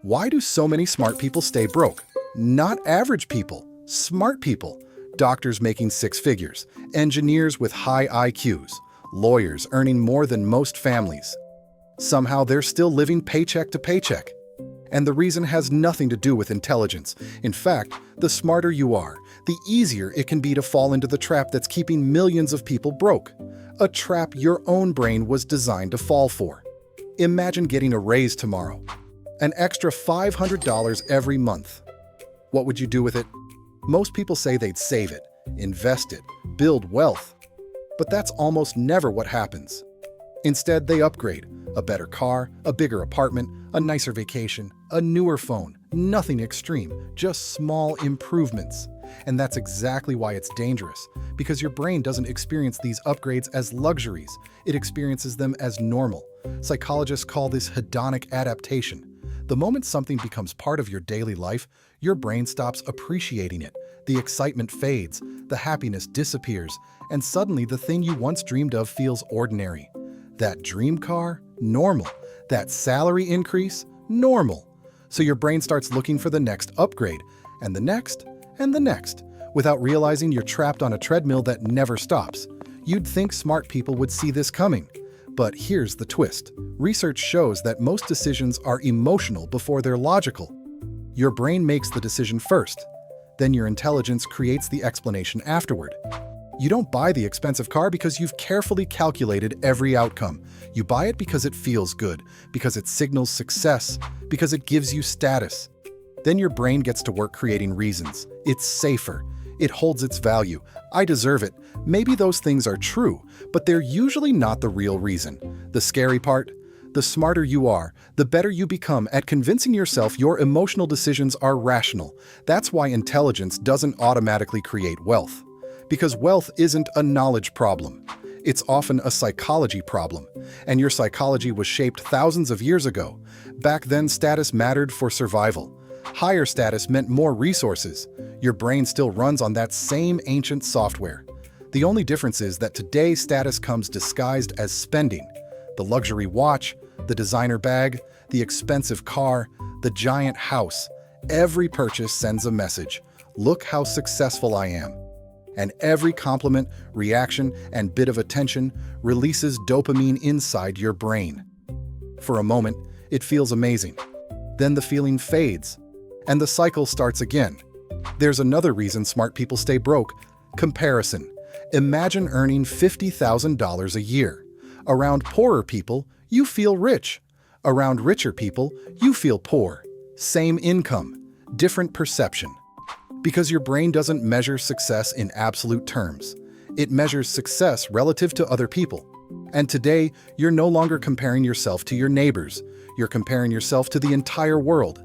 Why do so many smart people stay broke? Not average people, smart people. Doctors making six figures, engineers with high IQs, lawyers earning more than most families. Somehow they're still living paycheck to paycheck. And the reason has nothing to do with intelligence. In fact, the smarter you are, the easier it can be to fall into the trap that's keeping millions of people broke. A trap your own brain was designed to fall for. Imagine getting a raise tomorrow. An extra $500 every month. What would you do with it? Most people say they'd save it, invest it, build wealth. But that's almost never what happens. Instead, they upgrade. A better car, a bigger apartment, a nicer vacation, a newer phone. Nothing extreme, just small improvements. And that's exactly why it's dangerous, because your brain doesn't experience these upgrades as luxuries. It experiences them as normal. Psychologists call this hedonic adaptation. The moment something becomes part of your daily life, your brain stops appreciating it. The excitement fades, the happiness disappears, and suddenly the thing you once dreamed of feels ordinary. That dream car? Normal. That salary increase? Normal. So your brain starts looking for the next upgrade, and the next, and the next, without realizing you're trapped on a treadmill that never stops. You'd think smart people would see this coming. But here's the twist. Research shows that most decisions are emotional before they're logical. Your brain makes the decision first. Then your intelligence creates the explanation afterward. You don't buy the expensive car because you've carefully calculated every outcome. You buy it because it feels good, because it signals success, because it gives you status. Then your brain gets to work creating reasons. It's safer. It holds its value. I deserve it. Maybe those things are true, but they're usually not the real reason. The scary part? The smarter you are, the better you become at convincing yourself your emotional decisions are rational. That's why intelligence doesn't automatically create wealth. Because wealth isn't a knowledge problem. It's often a psychology problem. And your psychology was shaped thousands of years ago. Back then, status mattered for survival. Higher status meant more resources. Your brain still runs on that same ancient software. The only difference is that today status comes disguised as spending. The luxury watch, the designer bag, the expensive car, the giant house. Every purchase sends a message. Look how successful I am. And every compliment, reaction, and bit of attention releases dopamine inside your brain. For a moment, it feels amazing. Then the feeling fades, and the cycle starts again. There's another reason smart people stay broke: comparison. Imagine earning $50,000 a year. Around poorer people, you feel rich. Around richer people, you feel poor. Same income, different perception. Because your brain doesn't measure success in absolute terms. It measures success relative to other people. And today, you're no longer comparing yourself to your neighbors. You're comparing yourself to the entire world.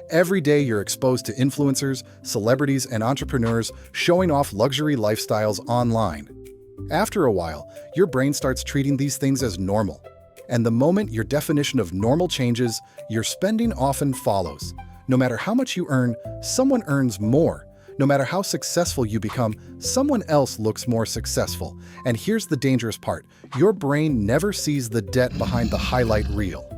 Every day you're exposed to influencers, celebrities, and entrepreneurs showing off luxury lifestyles online. After a while, your brain starts treating these things as normal. And the moment your definition of normal changes, your spending often follows. No matter how much you earn, someone earns more. No matter how successful you become, someone else looks more successful. And here's the dangerous part. Your brain never sees the debt behind the highlight reel.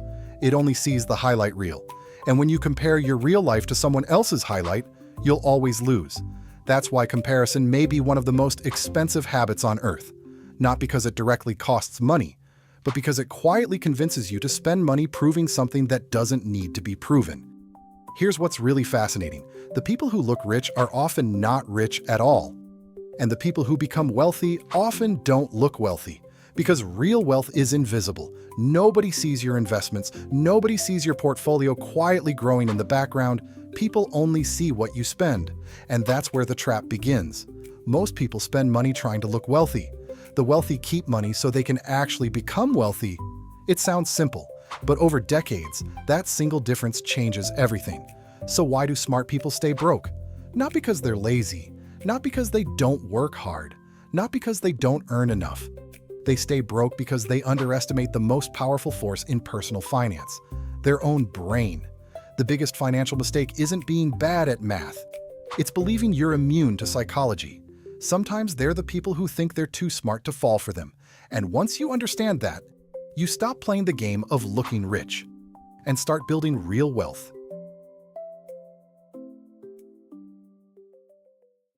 It only sees the highlight reel. And when you compare your real life to someone else's highlight, you'll always lose. That's why comparison may be one of the most expensive habits on earth. Not because it directly costs money, but because it quietly convinces you to spend money proving something that doesn't need to be proven. Here's what's really fascinating. The people who look rich are often not rich at all. And the people who become wealthy often don't look wealthy. Because real wealth is invisible. Nobody sees your investments. Nobody sees your portfolio quietly growing in the background. People only see what you spend. And that's where the trap begins. Most people spend money trying to look wealthy. The wealthy keep money so they can actually become wealthy. It sounds simple. But over decades, that single difference changes everything. So why do smart people stay broke? Not because they're lazy, not because they don't work hard, not because they don't earn enough. They stay broke because they underestimate the most powerful force in personal finance: their own brain. The biggest financial mistake isn't being bad at math. It's believing you're immune to psychology. Sometimes they're the people who think they're too smart to fall for them. And once you understand that, you stop playing the game of looking rich and start building real wealth.